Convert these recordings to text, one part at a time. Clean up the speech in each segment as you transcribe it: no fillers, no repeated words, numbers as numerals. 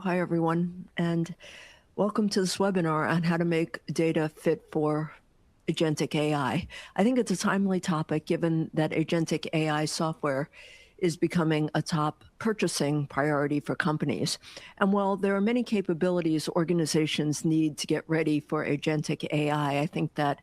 Hi, everyone, and welcome to this webinar on how to make data fit for agentic AI. I think it's a timely topic given that agentic AI software is becoming a top purchasing priority for companies. And while there are many capabilities organizations need to get ready for agentic AI, I think that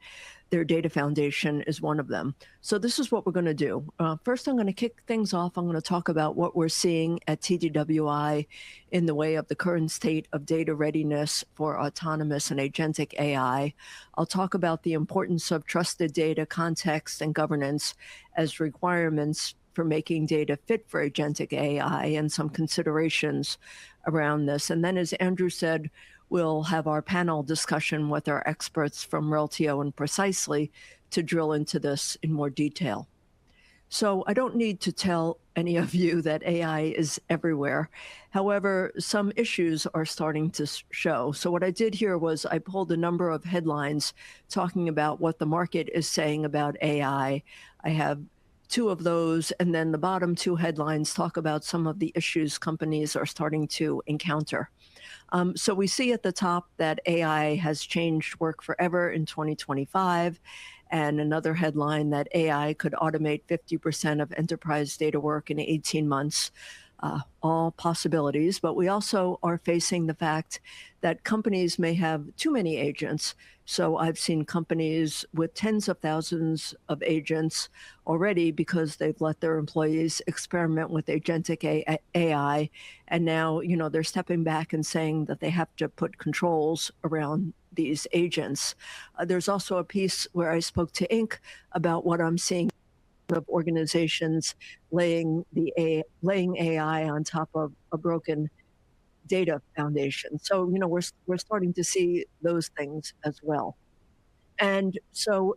their data foundation is one of them. So this is what we're going to do. First, I'm going to kick things off. I'm going to talk about what we're seeing at TDWI in the way of the current state of data readiness for autonomous and agentic AI. I'll talk about the importance of trusted data, context, and governance as requirements for making data fit for agentic AI and some considerations around this. And then, as Andrew said, we'll have our panel discussion with our experts from Reltio and Precisely to drill into this in more detail. So I don't need to tell any of you that AI is everywhere. However, some issues are starting to show. So what I did here was I pulled a number of headlines talking about what the market is saying about AI. I have two of those, and then the bottom two headlines talk about some of the issues companies are starting to encounter. So we see at the top that AI has changed work forever in 2025, and another headline that AI could automate 50% of enterprise data work in 18 months. All possibilities, but we also are facing the fact that companies may have too many agents. So I've seen companies with tens of thousands of agents already because they've let their employees experiment with agentic AI. And now, they're stepping back and saying that they have to put controls around these agents. There's also a piece where I spoke to Inc. about what I'm seeing of organizations laying AI on top of a broken data foundation. So we're starting to see those things as well. And so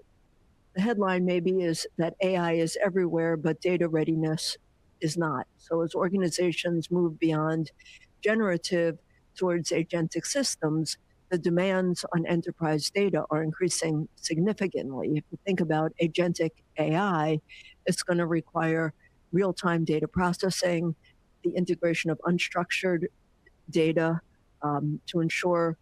the headline maybe is that AI is everywhere, but data readiness is not. So as organizations move beyond generative towards agentic systems, the demands on enterprise data are increasing significantly. If you think about agentic AI, it's going to require real-time data processing, the integration of unstructured data to ensure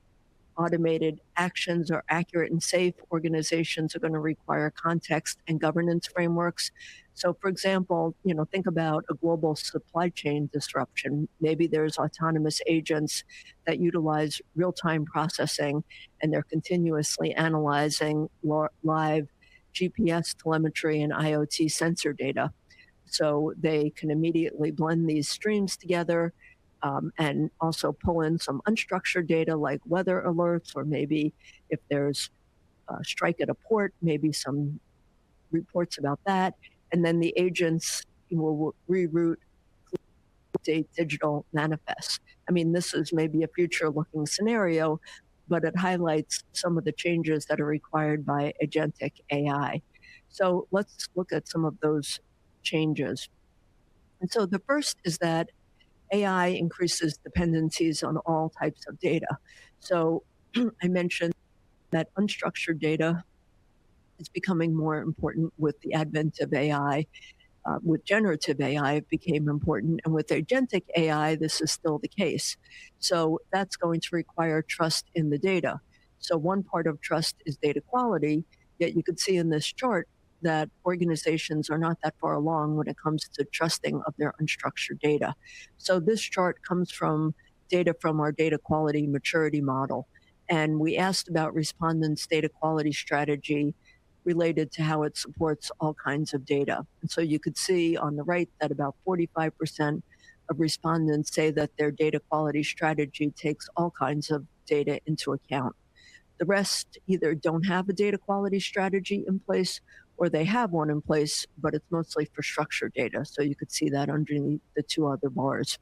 automated actions are accurate and safe. Organizations are going to require context and governance frameworks. So, for example, think about a global supply chain disruption. Maybe there's autonomous agents that utilize real-time processing, and they're continuously analyzing live GPS telemetry and IoT sensor data. So they can immediately blend these streams together and also pull in some unstructured data like weather alerts, or maybe if there's a strike at a port, maybe some reports about that. And then the agents will reroute digital manifests. I mean, this is maybe a future-looking scenario, but it highlights some of the changes that are required by agentic AI. So let's look at some of those changes. And so the first is that AI increases dependencies on all types of data. So I mentioned that unstructured data is becoming more important with the advent of AI. With generative AI, it became important. And with agentic AI, this is still the case. So that's going to require trust in the data. So one part of trust is data quality, yet you could see in this chart that organizations are not that far along when it comes to trusting of their unstructured data. So this chart comes from data from our data quality maturity model. And we asked about respondents' data quality strategy related to how it supports all kinds of data. And so you could see on the right that about 45% of respondents say that their data quality strategy takes all kinds of data into account. The rest either don't have a data quality strategy in place, or they have one in place, but it's mostly for structured data. So you could see that underneath the two other bars.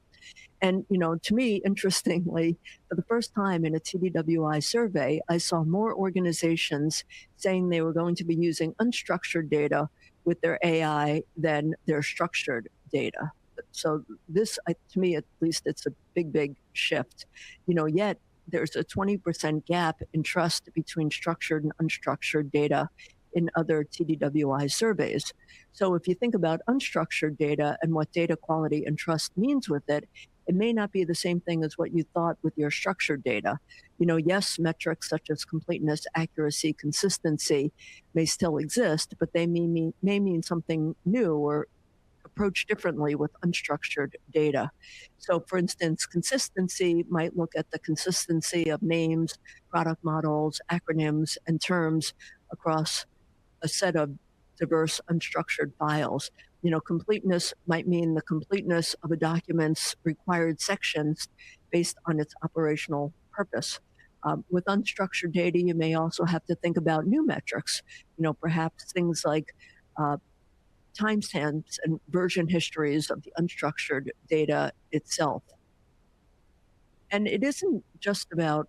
And, to me, interestingly, for the first time in a TDWI survey, I saw more organizations saying they were going to be using unstructured data with their AI than their structured data. So this, to me, at least, it's a big, big shift. Yet there's a 20% gap in trust between structured and unstructured data in other TDWI surveys. So if you think about unstructured data and what data quality and trust means with it, it may not be the same thing as what you thought with your structured data. Yes, metrics such as completeness, accuracy, consistency may still exist, but they may mean something new or approach differently with unstructured data. So, for instance, consistency might look at the consistency of names, product models, acronyms, and terms across a set of diverse unstructured files. Completeness might mean the completeness of a document's required sections based on its operational purpose. With unstructured data, you may also have to think about new metrics, perhaps things like uh, timestamps and version histories of the unstructured data itself. And it isn't just about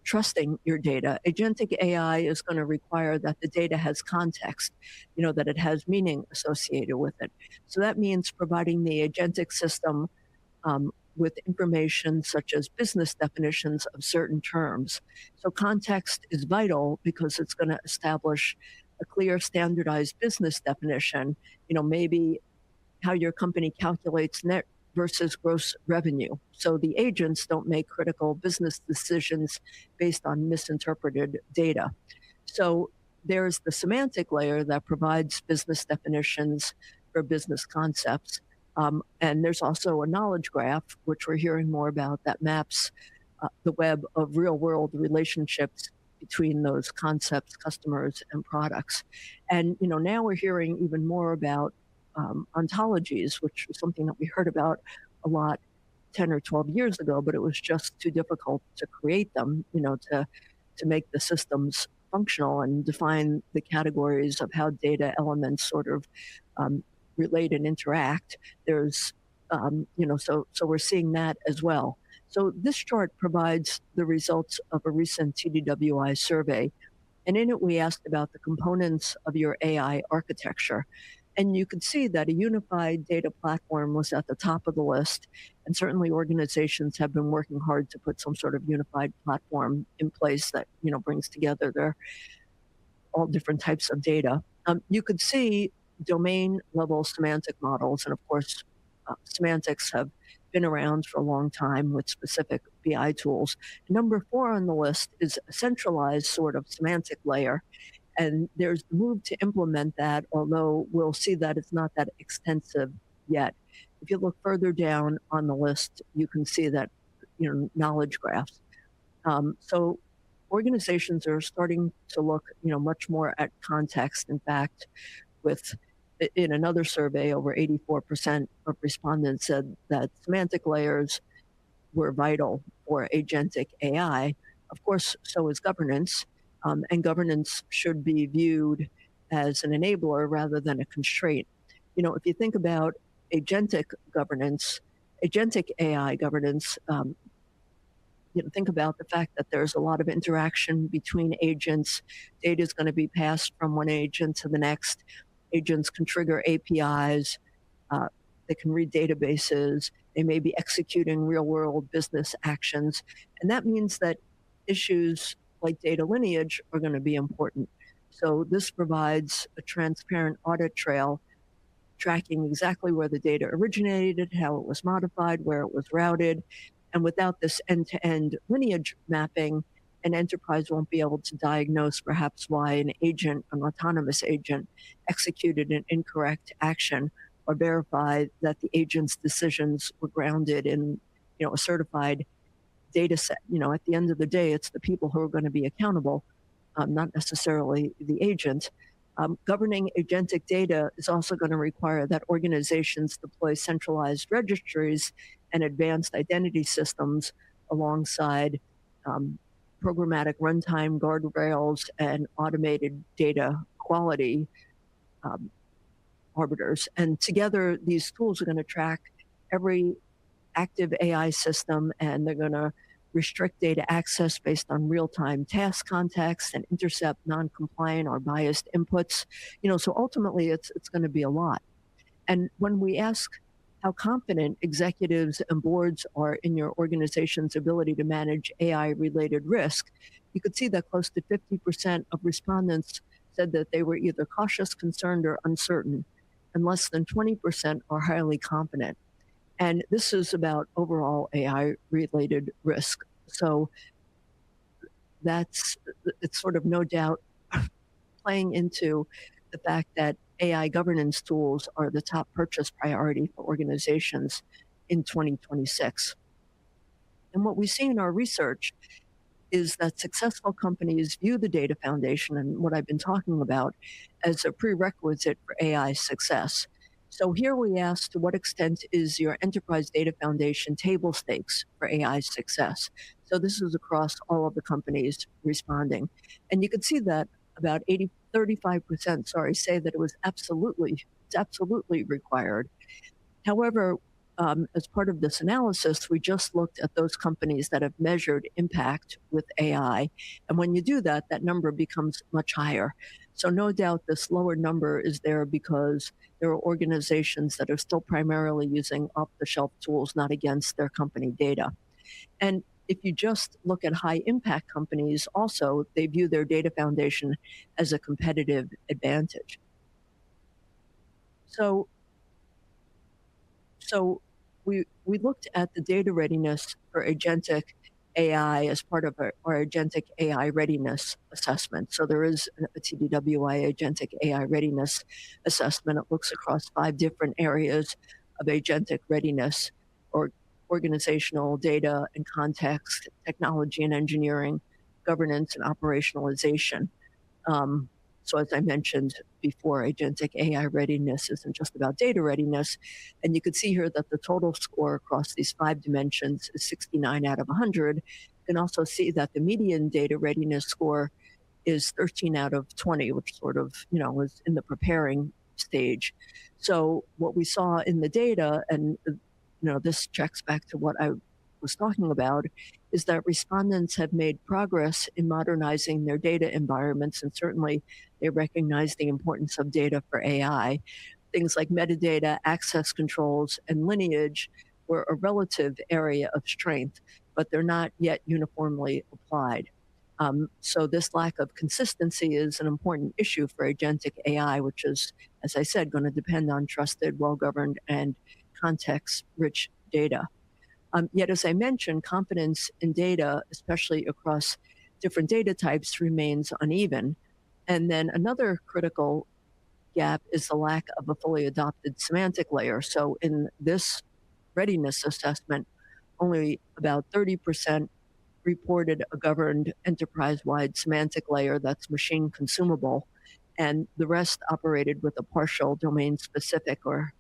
trusting your data. Agentic AI is going to require that the data has context, that it has meaning associated with it. So that means providing the agentic system with information such as business definitions of certain terms. So context is vital because it's going to establish a clear standardized business definition, maybe how your company calculates net versus gross revenue. So the agents don't make critical business decisions based on misinterpreted data. So there's the semantic layer that provides business definitions for business concepts. And there's also a knowledge graph, which we're hearing more about, that maps the web of real world relationships between those concepts, customers, and products. And now we're hearing even more about ontologies, which was something that we heard about a lot 10 or 12 years ago, but it was just too difficult to create them, to make the systems functional and define the categories of how data elements sort of relate and interact. There's, so we're seeing that as well. So this chart provides the results of a recent TDWI survey. And in it, we asked about the components of your AI architecture. And you could see that a unified data platform was at the top of the list. And certainly organizations have been working hard to put some sort of unified platform in place that, brings together their all different types of data. You could see domain level semantic models. And of course, semantics have been around for a long time with specific BI tools. Number 4 on the list is a centralized sort of semantic layer. And there's the move to implement that, although we'll see that it's not that extensive yet. If you look further down on the list, you can see that, knowledge graphs. So organizations are starting to look, much more at context. In fact, in another survey, over 84% of respondents said that semantic layers were vital for agentic AI. Of course, so is governance. And governance should be viewed as an enabler rather than a constraint. If you think about agentic governance, agentic AI governance, think about the fact that there's a lot of interaction between agents. Data is going to be passed from one agent to the next. Agents can trigger APIs. They can read databases. They may be executing real world business actions. And that means that issues like data lineage are going to be important. So this provides a transparent audit trail tracking exactly where the data originated, how it was modified, where it was routed. And without this end-to-end lineage mapping, an enterprise won't be able to diagnose perhaps why an autonomous agent, executed an incorrect action, or verify that the agent's decisions were grounded in, a certified data set. At the end of the day, it's the people who are going to be accountable, not necessarily the agent. Governing agentic data is also going to require that organizations deploy centralized registries and advanced identity systems alongside programmatic runtime guardrails and automated data quality arbiters. And together, these tools are going to track every active AI system, and they're going to restrict data access based on real-time task context and intercept non-compliant or biased inputs. So ultimately it's going to be a lot. And when we ask how confident executives and boards are in your organization's ability to manage AI-related risk, you could see that close to 50% of respondents said that they were either cautious, concerned, or uncertain, and less than 20% are highly confident. And this is about overall AI related risk. So that's, it's sort of no doubt playing into the fact that AI governance tools are the top purchase priority for organizations in 2026. And what we see in our research is that successful companies view the data foundation and what I've been talking about as a prerequisite for AI success. So here we ask, to what extent is your enterprise data foundation table stakes for AI success? So this is across all of the companies responding. And you could see that about 35%, say that it's absolutely required. However, as part of this analysis, we just looked at those companies that have measured impact with AI. And when you do that, that number becomes much higher. So no doubt this lower number is there because there are organizations that are still primarily using off-the-shelf tools, not against their company data. And if you just look at high impact companies, also, they view their data foundation as a competitive advantage. So we looked at the data readiness for agentic AI as part of our agentic AI readiness assessment. So there is a TDWI agentic AI readiness assessment. It looks across 5 different areas of agentic readiness, or organizational data and context, technology and engineering, governance and operationalization. So as I mentioned before, agentic AI readiness isn't just about data readiness. And you can see here that the total score across these 5 dimensions is 69 out of 100. You can also see that the median data readiness score is 13 out of 20, which sort of, was in the preparing stage. So what we saw in the data, and this checks back to what I was talking about, is that respondents have made progress in modernizing their data environments, and certainly they recognize the importance of data for AI. Things like metadata, access controls, and lineage were a relative area of strength, but they're not yet uniformly applied. So this lack of consistency is an important issue for agentic AI, which is, as I said, going to depend on trusted, well-governed, and context-rich data. Yet, as I mentioned, confidence in data, especially across different data types, remains uneven. And then another critical gap is the lack of a fully adopted semantic layer. So in this readiness assessment, only about 30% reported a governed enterprise-wide semantic layer that's machine consumable, and the rest operated with a partial domain-specific or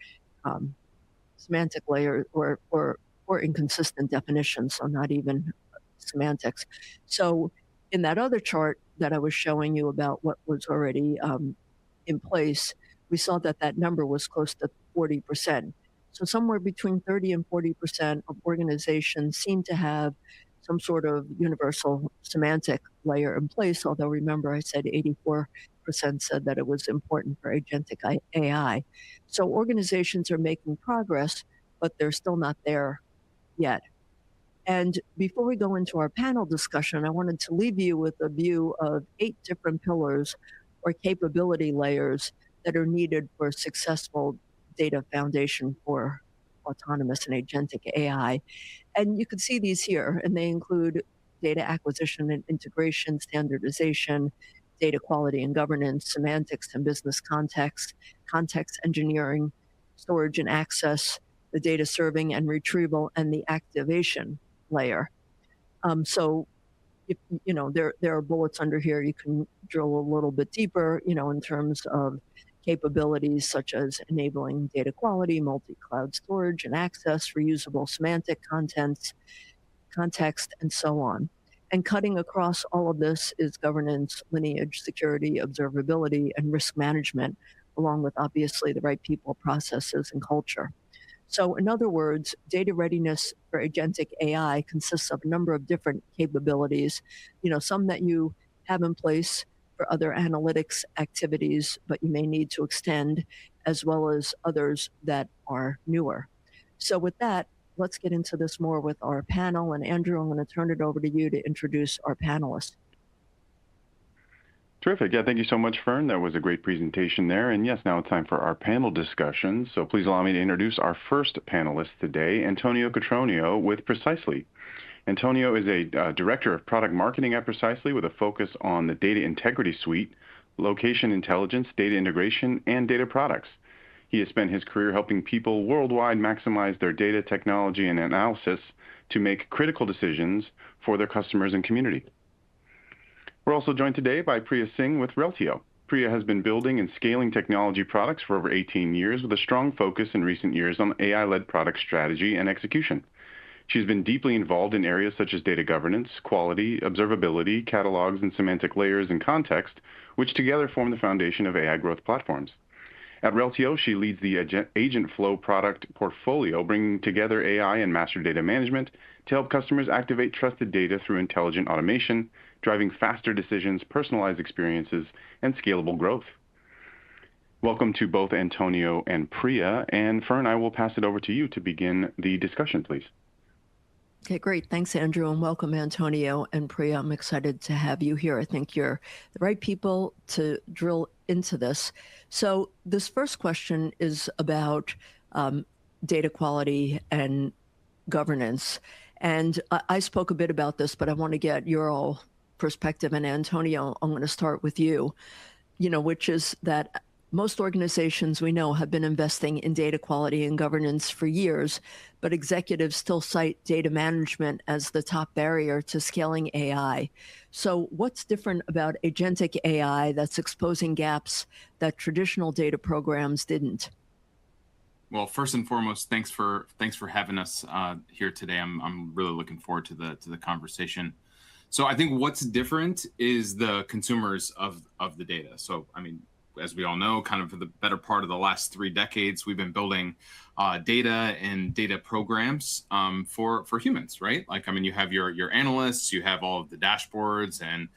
semantic layer or inconsistent definitions, so not even semantics. So in that other chart that I was showing you about what was already in place, we saw that that number was close to 40%. So somewhere between 30 and 40% of organizations seem to have some sort of universal semantic layer in place, although remember I said 84% said that it was important for agentic AI. So organizations are making progress, but they're still not there yet. And before we go into our panel discussion, I wanted to leave you with a view of 8 different pillars or capability layers that are needed for a successful data foundation for autonomous and agentic AI. And you can see these here, and they include data acquisition and integration, standardization, data quality and governance, semantics and business context, context engineering, storage and access, the data serving and retrieval, and the activation layer. So, if, there are bullets under here. You can drill a little bit deeper, in terms of capabilities such as enabling data quality, multi-cloud storage and access, reusable semantic contents, context, and so on. And cutting across all of this is governance, lineage, security, observability, and risk management, along with obviously the right people, processes, and culture. So in other words, data readiness for agentic AI consists of a number of different capabilities, some that you have in place for other analytics activities, but you may need to extend, as well as others that are newer. So with that, let's get into this more with our panel. And Andrew, I'm going to turn it over to you to introduce our panelists. Terrific. Yeah, thank you so much, Fern. That was a great presentation there. And yes, now it's time for our panel discussion. So please allow me to introduce our first panelist today, Antonio Cotroneo with Precisely. Antonio is a director of product marketing at Precisely with a focus on the data integrity suite, location intelligence, data integration, and data products. He has spent his career helping people worldwide maximize their data technology and analysis to make critical decisions for their customers and community. We're also joined today by Priya Singh with Reltio. Priya has been building and scaling technology products for over 18 years with a strong focus in recent years on AI-led product strategy and execution. She's been deeply involved in areas such as data governance, quality, observability, catalogs, and semantic layers and context, which together form the foundation of AI growth platforms. At Reltio, she leads the Agent Flow product portfolio, bringing together AI and master data management to help customers activate trusted data through intelligent automation, driving faster decisions, personalized experiences, and scalable growth. Welcome to both Antonio and Priya. And Fern, I will pass it over to you to begin the discussion, please. Okay, great. Thanks, Andrew, and welcome, Antonio and Priya. I'm excited to have you here. I think you're the right people to drill into this. So this first question is about data quality and governance. And I spoke a bit about this, but I want to get your all perspective. And Antonio, I'm going to start with you, which is that most organizations we know have been investing in data quality and governance for years, but executives still cite data management as the top barrier to scaling AI. So what's different about agentic AI that's exposing gaps that traditional data programs didn't? Well, first and foremost, thanks for having us here today. I'm really looking forward to the conversation. So I think what's different is the consumers of the data. So I mean, as we all know, kind of for the better part of the last 3 decades, we've been building data and data programs for humans, right? Like, I mean, you have your analysts, you have all of the dashboards and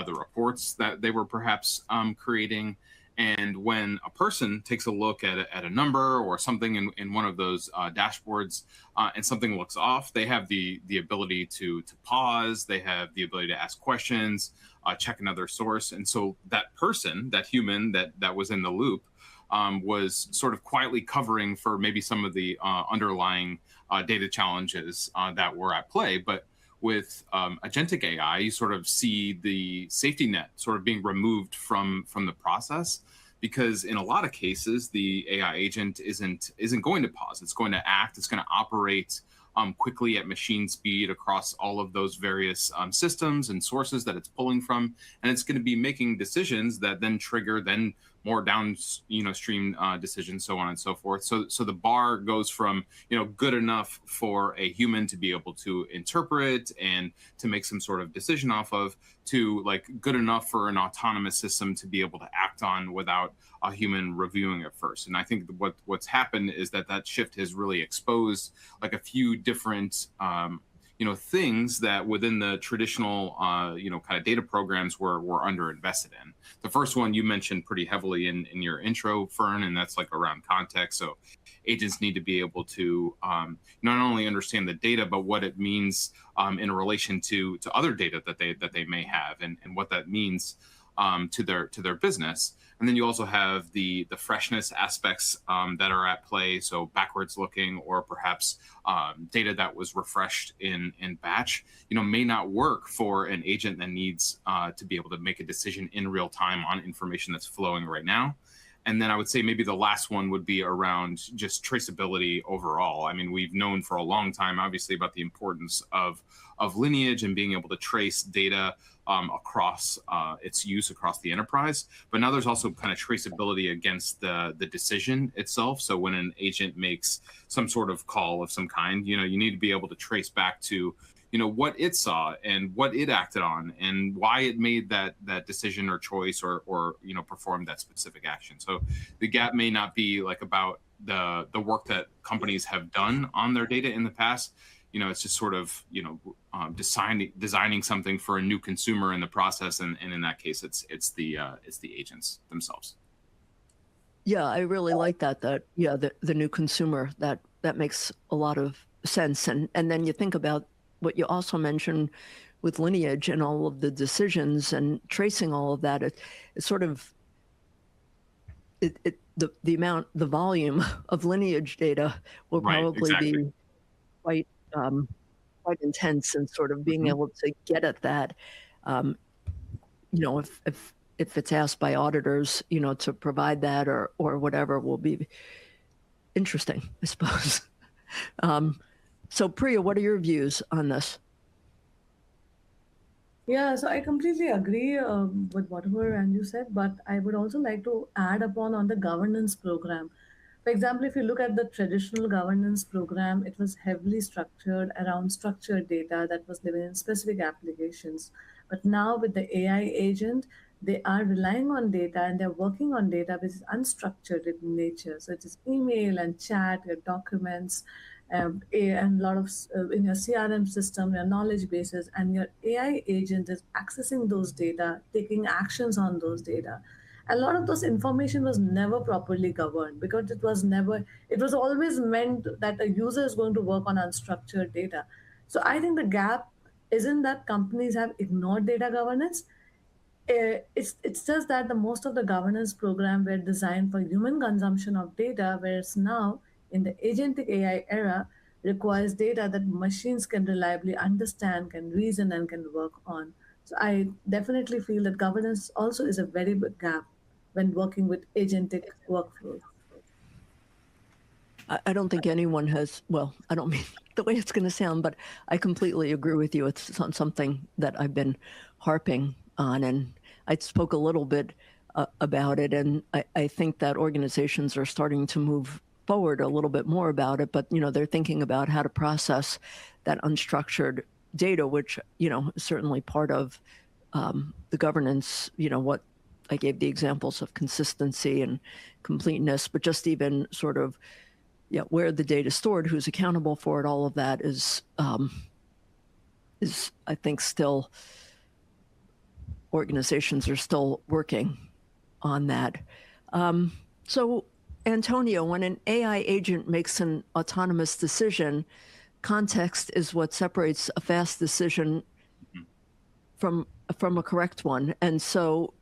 the reports that they were perhaps creating. And when a person takes a look at a number or something in one of those dashboards and something looks off, they have the ability to pause, they have the ability to ask questions, check another source. And so that person, that human that was in the loop, was sort of quietly covering for maybe some of the underlying data challenges that were at play. But with agentic AI, you sort of see the safety net sort of being removed from the process, because in a lot of cases, the AI agent isn't going to pause. It's going to act. It's going to operate quickly at machine speed across all of those various systems and sources that it's pulling from, and it's going to be making decisions that then trigger more downstream decisions, so on and so forth. So the bar goes from good enough for a human to be able to interpret and to make some sort of decision off of, to like good enough for an autonomous system to be able to act on without a human reviewing it first. And I think what's happened is that shift has really exposed like a few different things that within the traditional, kind of data programs were underinvested in. The first one you mentioned pretty heavily in your intro, Fern, and that's like around context. So agents need to be able to not only understand the data, but what it means in relation to other data that they may have, and what that means to their business. And then you also have the freshness aspects that are at play. So backwards looking, or perhaps data that was refreshed in batch, may not work for an agent that needs to be able to make a decision in real time on information that's flowing right now. And then I would say maybe the last one would be around just traceability overall. I mean, we've known for a long time, obviously, about the importance of lineage and being able to trace data across its use across the enterprise. But now there's also kind of traceability against the decision itself. So when an agent makes some sort of call of some kind, you need to be able to trace back to what it saw and what it acted on and why it made that decision or choice or performed that specific action. So the gap may not be like about the work that companies have done on their data in the past. It's just sort of designing something for a new consumer in the process, and in that case, it's the agents themselves. Yeah, I really like that. The new consumer, that makes a lot of sense. And then you think about what you also mentioned, with lineage and all of the decisions and tracing all of that, it's sort of the volume of lineage data will Right, probably exactly. be quite quite intense, and sort of being able to get at that. Um, if it's asked by auditors, to provide that or whatever, will be interesting, I suppose. So Priya, what are your views on this? Yeah, so I completely agree with whatever Andrew said, but I would also like to add upon on the governance program. For example, if you look at the traditional governance program, it was heavily structured around structured data that was living in specific applications. But now with the AI agent, they are relying on data and they're working on data which is unstructured in nature. So it is email and chat, your documents, and a lot of in your CRM system, your knowledge bases, and your AI agent is accessing those data, taking actions on those data. A lot of those information was never properly governed because it was always meant that a user is going to work on unstructured data. So I think the gap isn't that companies have ignored data governance. It's just that the most of the governance program were designed for human consumption of data, whereas now in the agentic AI era requires data that machines can reliably understand, can reason, and can work on. So I definitely feel that governance also is a very big gap when working with agentic workflows. I don't think anyone has, well, I don't mean the way it's going to sound, but I completely agree with you. It's something that I've been harping on, and I spoke a little bit about it, and I think that organizations are starting to move forward a little bit more about it, but, they're thinking about how to process that unstructured data, which, is certainly part of the governance, what I gave the examples of consistency and completeness, but just even sort of where the data is stored, who's accountable for it, all of that is I think still organizations are still working on that. So Antonio, when an AI agent makes an autonomous decision, context is what separates a fast decision from a correct one. And so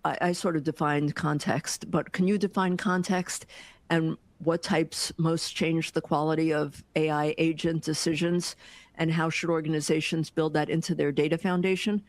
I sort of defined context, but can you define context and what types most change the quality of AI agent decisions, and how should organizations build that into their data foundation?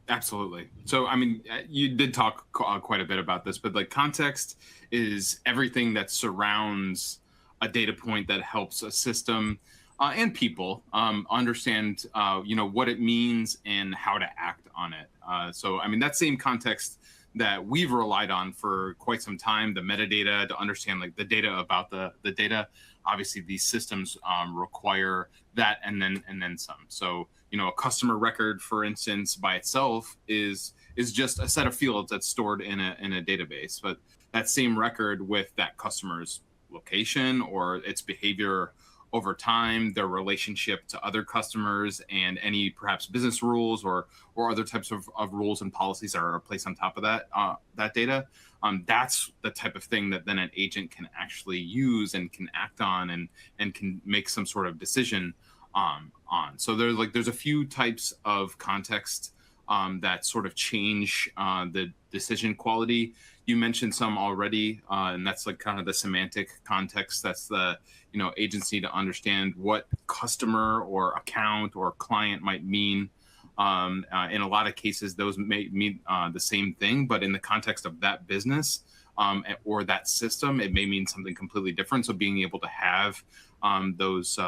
Absolutely. So, I mean, you did talk quite a bit about this, but like context is everything that surrounds a data point that helps a system and people understand, what it means and how to act on it. So, I mean, that same context that we've relied on for quite some time, the metadata to understand like the data about the data. Obviously, these systems require that and then some. So, a customer record, for instance, by itself is just a set of fields that's stored in a database. But that same record with that customer's location or its behavior over time, their relationship to other customers, and any perhaps business rules or other types of rules and policies that are placed on top of that data. That's the type of thing that then an agent can actually use and can act on and can make some sort of decision on. So there's a few types of context that sort of change the decision quality. You mentioned some already, and that's like kind of the semantic context. That's the agents need to understand what customer or account or client might mean. In a lot of cases, those may mean the same thing, but in the context of that business or that system, it may mean something completely different. So being able to have those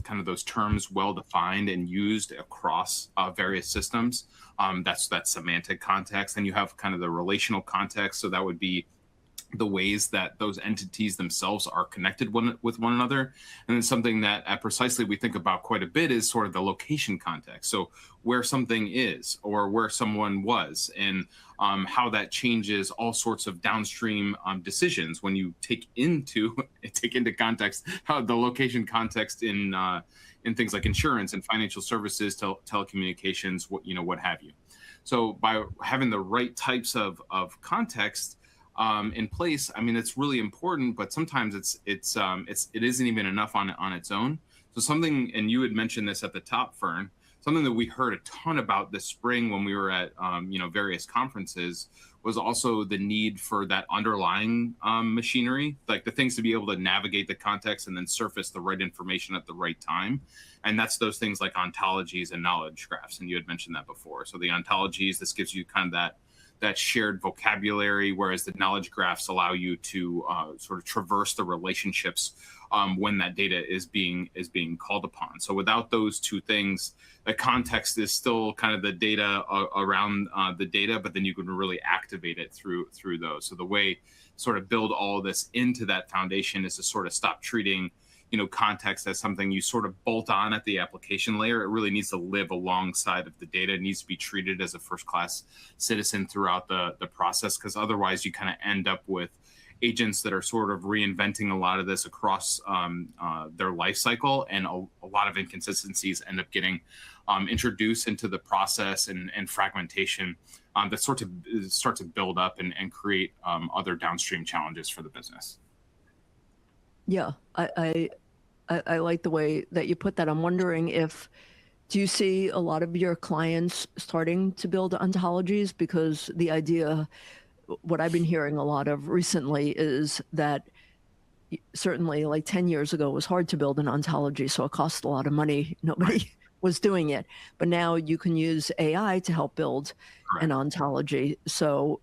kind of those terms well defined and used across various systems, that's that semantic context. And you have kind of the relational context. So that would be the ways that those entities themselves are connected with one another. And then something that at Precisely we think about quite a bit is sort of the location context. So where something is or where someone was, and how that changes all sorts of downstream decisions when you take into context how the location context in things like insurance and financial services, telecommunications, what have you. So by having the right types of context in place, I mean, it's really important, but sometimes it isn't even enough on its own. So something, and you had mentioned this at the top, Fern, something that we heard a ton about this spring when we were at various conferences was also the need for that underlying machinery, like the things to be able to navigate the context and then surface the right information at the right time. And that's those things like ontologies and knowledge graphs. And you had mentioned that before. So the ontologies, this gives you kind of that shared vocabulary, whereas the knowledge graphs allow you to sort of traverse the relationships when that data is being called upon. So without those two things, the context is still kind of the data around the data, but then you can really activate it through those. So the way sort of build all of this into that foundation is to sort of stop treating context as something you sort of bolt on at the application layer. It really needs to live alongside of the data. It needs to be treated as a first-class citizen throughout the process, because otherwise you kind of end up with agents that are sort of reinventing a lot of this across their life cycle, and a lot of inconsistencies end up getting introduced into the process, and fragmentation that start to build up and create other downstream challenges for the business. Yeah, I like the way that you put that. I'm wondering do you see a lot of your clients starting to build ontologies? Because the idea, what I've been hearing a lot of recently is that certainly like 10 years ago, it was hard to build an ontology, so it cost a lot of money. Nobody was doing it. But now you can use AI to help build an ontology. So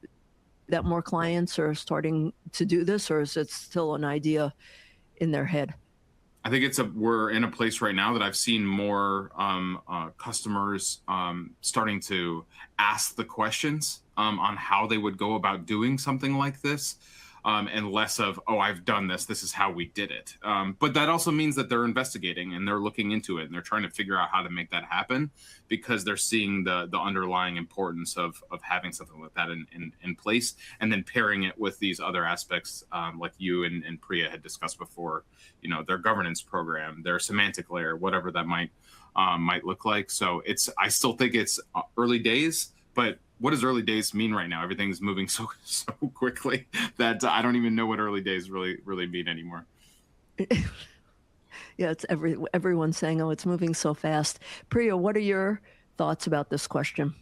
that more clients are starting to do this, or is it still an idea in their head? I think we're in a place right now that I've seen more customers starting to ask the questions on how they would go about doing something like this, and less of, oh, I've done this, this is how we did it. But that also means that they're investigating and they're looking into it and they're trying to figure out how to make that happen, because they're seeing the underlying importance of having something like that in place, and then pairing it with these other aspects like you and Priya had discussed before, their governance program, their semantic layer, whatever that might look like. So I still think it's early days, but what does early days mean right now? Everything's moving so quickly that I don't even know what early days really mean anymore. Yeah, it's everyone's saying, oh, it's moving so fast. Priya, what are your thoughts about this question?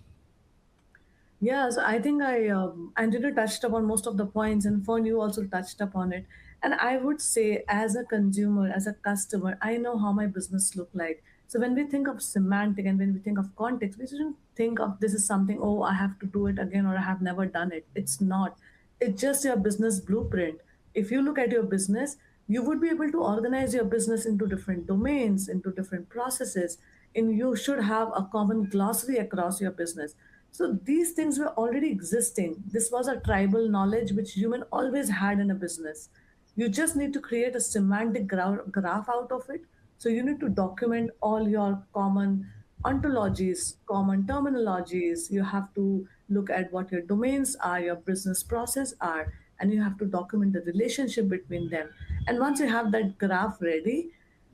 Yeah, so I think Angela touched upon most of the points, and Fern, you also touched upon it. And I would say, as a consumer, as a customer, I know how my business look like. So when we think of semantic and when we think of context, we shouldn't think of this as something, oh, I have to do it again or I have never done it. It's not. It's just your business blueprint. If you look at your business, you would be able to organize your business into different domains, into different processes, and you should have a common glossary across your business. So these things were already existing. This was a tribal knowledge which human always had in a business. You just need to create a semantic graph out of it. So you need to document all your common ontologies, common terminologies. You have to look at what your domains are, your business process are, and you have to document the relationship between them. And once you have that graph ready,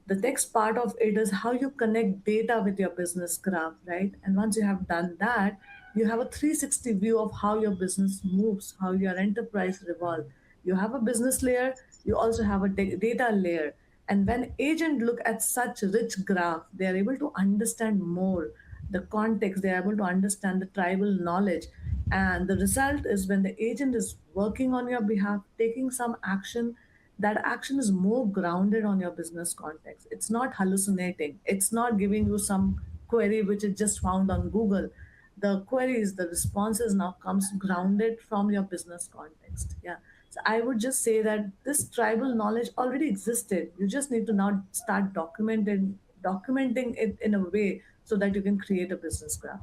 the next part of it is how you connect data with your business graph, right? And once you have done that, you have a 360 view of how your business moves, how your enterprise revolve. You have a business layer, you also have a data layer. And when agent look at such rich graph, they are able to understand more the context, they are able to understand the tribal knowledge. And the result is when the agent is working on your behalf, taking some action, that action is more grounded on your business context. It's not hallucinating. It's not giving you some query which is just found on Google. The queries, the responses now comes grounded from your business context. Yeah. So I would just say that this tribal knowledge already existed. You just need to now start documenting it in a way so that you can create a business graph.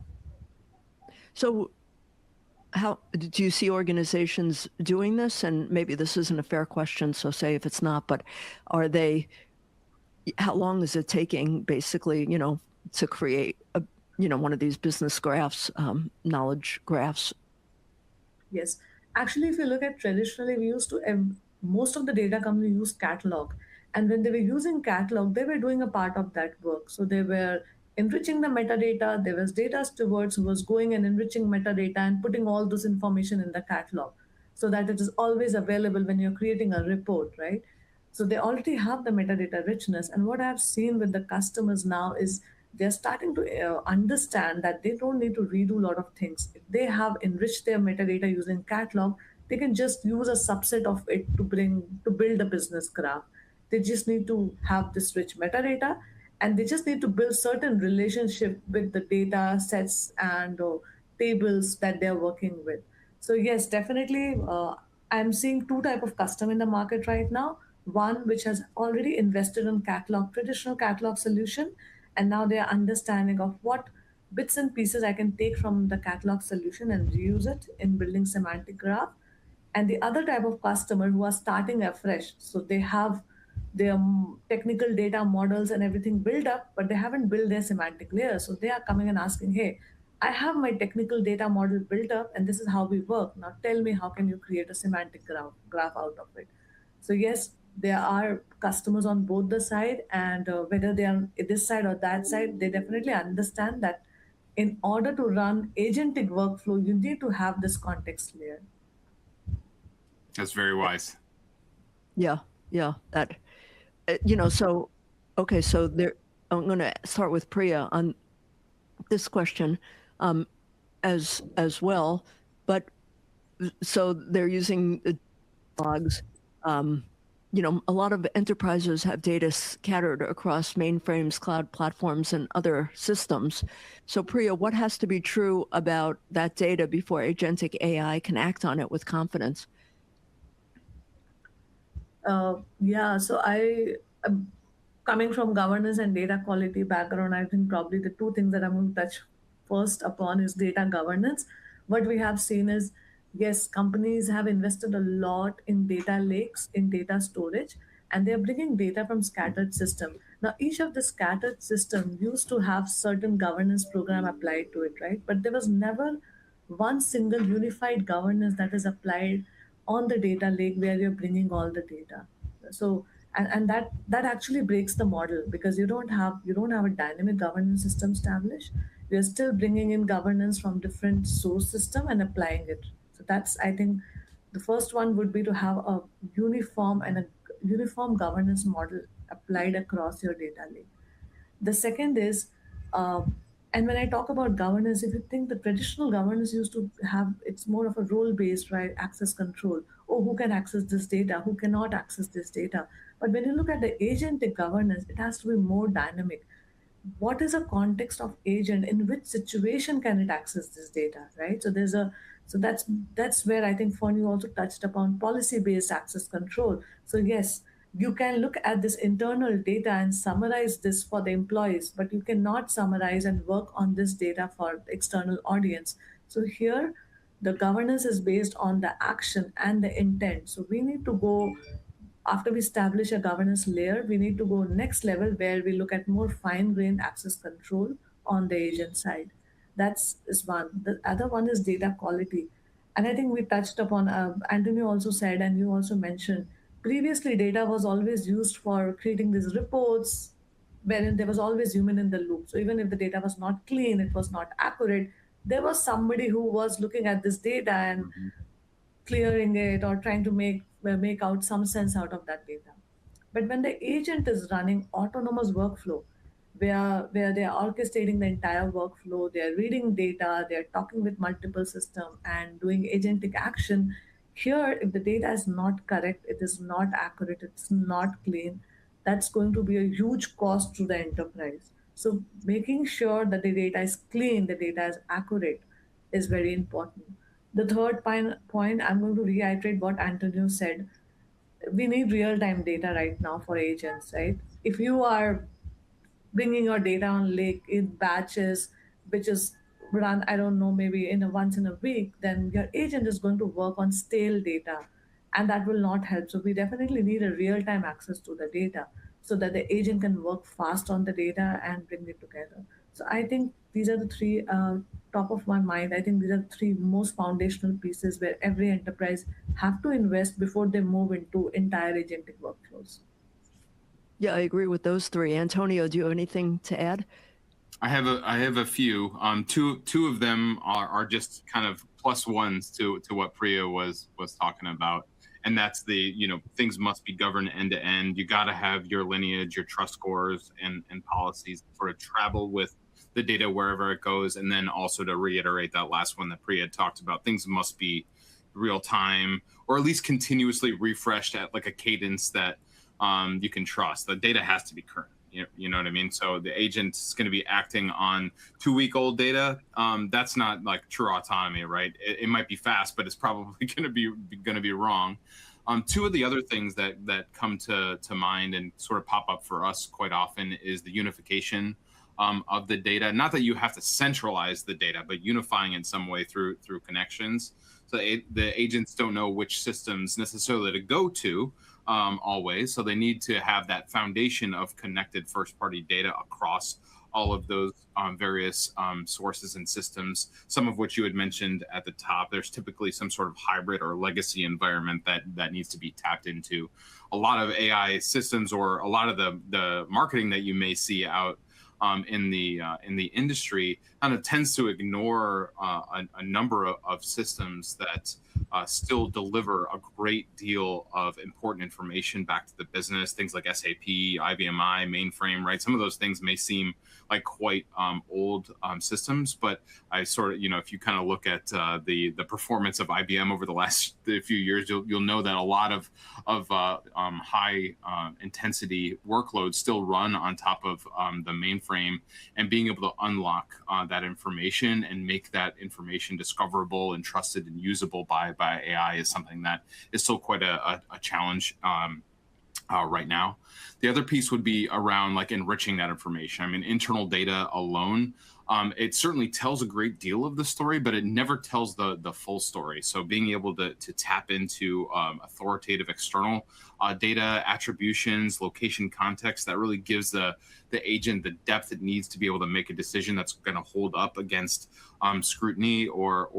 So how do you see organizations doing this? And maybe this isn't a fair question, so say if it's not, but how long is it taking basically, to create one of these business graphs, knowledge graphs? Yes. Actually, if you look at traditionally, we used to, most of the data companies use catalog. And when they were using catalog, they were doing a part of that work. So they were enriching the metadata. There was data stewards who was going and enriching metadata and putting all this information in the catalog so that it is always available when you're creating a report, right? So they already have the metadata richness. And what I've seen with the customers now is they're starting to understand that they don't need to redo a lot of things. If they have enriched their metadata using catalog, they can just use a subset of it to build a business graph. They just need to have this rich metadata, and they just need to build certain relationship with the data sets and tables that they're working with. So yes, definitely, I'm seeing two type of customer in the market right now. One which has already invested in catalog, traditional catalog solution, and now they are understanding of what bits and pieces I can take from the catalog solution and reuse it in building semantic graph. And the other type of customer who are starting afresh, so they have their technical data models and everything built up, but they haven't built their semantic layer. So they are coming and asking, hey, I have my technical data model built up and this is how we work. Now tell me, how can you create a semantic graph out of it? So yes, there are customers on both the side, and whether they are this side or that side, they definitely understand that in order to run agentic workflow, you need to have this context layer. That's very wise. Yeah, yeah. That so okay, so there. I'm going to start with Priya on this question as well, but so they're using logs. A lot of enterprises have data scattered across mainframes, cloud platforms, and other systems. So Priya, what has to be true about that data before agentic AI can act on it with confidence? Yeah, so coming from governance and data quality background, I think probably the two things that I'm going to touch first upon is data governance. What we have seen is, yes, companies have invested a lot in data lakes, in data storage, and they're bringing data from scattered system. Now, each of the scattered system used to have certain governance program applied to it, right? But there was never one single unified governance that is applied on the data lake where you're bringing all the data. So and that actually breaks the model, because you don't have a dynamic governance system established. You're still bringing in governance from different source system and applying it. So that's, I think, the first one would be to have a uniform governance model applied across your data lake. The second is, uh, and when I talk about governance, if you think the traditional governance used to have, it's more of a role based, right? Access control. Oh, who can access this data? Who cannot access this data? But when you look at the agentic governance, it has to be more dynamic. What is a context of agent, in which situation can it access this data, right? So that's where I think Fern, you also touched upon policy based access control. So yes, you can look at this internal data and summarize this for the employees, but you cannot summarize and work on this data for the external audience. So here the governance is based on the action and the intent. So we need to go, after we establish a governance layer, we need to go next level where we look at more fine-grained access control on the agent side. That's is one. The other one is data quality. And I think we touched upon, Antonio also said, and you also mentioned, previously data was always used for creating these reports, wherein there was always human in the loop. So even if the data was not clean, it was not accurate, there was somebody who was looking at this data and clearing it or trying to make out some sense out of that data. But when the agent is running autonomous workflow, where they are orchestrating the entire workflow, they are reading data, they are talking with multiple systems and doing agentic action. Here, if the data is not correct, it is not accurate, it's not clean, that's going to be a huge cost to the enterprise. So making sure that the data is clean, the data is accurate, is very important. The third point, I'm going to reiterate what Antonio said. We need real time data right now for agents, right? If you are bringing your data on lake in batches, which is run, I don't know, maybe in a once in a week, then your agent is going to work on stale data, and that will not help. So we definitely need a real time access to the data so that the agent can work fast on the data and bring it together. So I think these are the three, top of my mind, I think these are the three most foundational pieces where every enterprise have to invest before they move into entire agentic workflows. Yeah, I agree with those three. Antonio, do you have anything to add? I have a few. Two of them are just kind of plus ones to what Priya was talking about. and that's the, things must be governed end to end. You got to have your lineage, your trust scores, and policies sort of travel with the data wherever it goes. And then also to reiterate that last one that Priya had talked about, things must be real time, or at least continuously refreshed at like a cadence that you can trust. The data has to be current. You know what I mean? So the agent is going to be acting on 2-week-old data. That's not like true autonomy, right? It might be fast, but it's probably going to be wrong. Two of the other things that come to mind and sort of pop up for us quite often is the unification of the data. Not that you have to centralize the data, but unifying in some way through connections. So the agents don't know which systems necessarily to go to always. So they need to have that foundation of connected first-party data across all of those various sources and systems, some of which you had mentioned at the top. There's typically some sort of hybrid or legacy environment that needs to be tapped into. A lot of AI systems, or a lot of the marketing that you may see out in the industry, kind of tends to ignore a number of systems that still deliver a great deal of important information back to the business. Things like SAP, IBMI, mainframe, right? Some of those things may seem like quite old systems, but I sort of, if you kind of look at the performance of IBM over the last few years, you'll know that a lot of high intensity workloads still run on top of the mainframe, and being able to unlock that information and make that information discoverable and trusted and usable by AI is something that is still quite a challenge right now. The other piece would be around like enriching that information. I mean, internal data alone, it certainly tells a great deal of the story, but it never tells the full story. So being able to tap into authoritative external data, attributions, location context, that really gives the agent the depth it needs to be able to make a decision that's going to hold up against scrutiny, or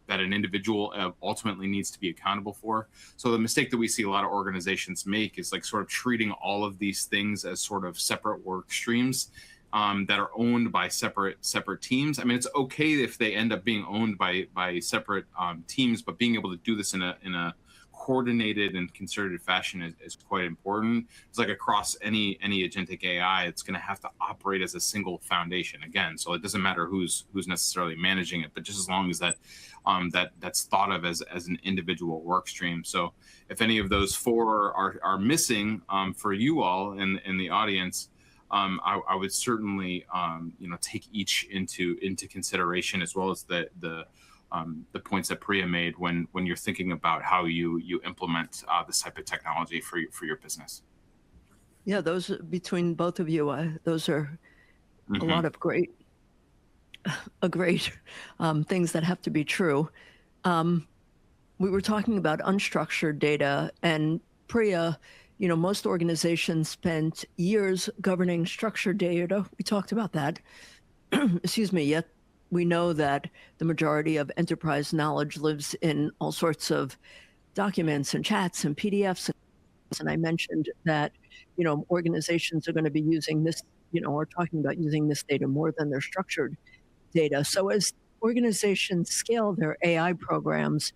that an individual ultimately needs to be accountable for. So the mistake that we see a lot of organizations make is like sort of treating all of these things as sort of separate work streams that are owned by separate teams. I mean, it's okay if they end up being owned by separate teams, but being able to do this in a coordinated and concerted fashion is quite important. It's like across any agentic AI, it's going to have to operate as a single foundation again. So it doesn't matter who's necessarily managing it, but just as long as that's thought of as an individual work stream. So if any of those four are missing for you all in the audience, I would certainly take each into consideration, as well as the points that Priya made when you're thinking about how you implement this type of technology for your business. Yeah, those between both of you, those are a lot of great things that have to be true. We were talking about unstructured data, and Priya, most organizations spent years governing structured data. We talked about that. Excuse me. Yet we know that the majority of enterprise knowledge lives in all sorts of documents and chats and PDFs. And I mentioned that, organizations are going to be using this, or talking about using this data more than their structured data. So as organizations scale their AI programs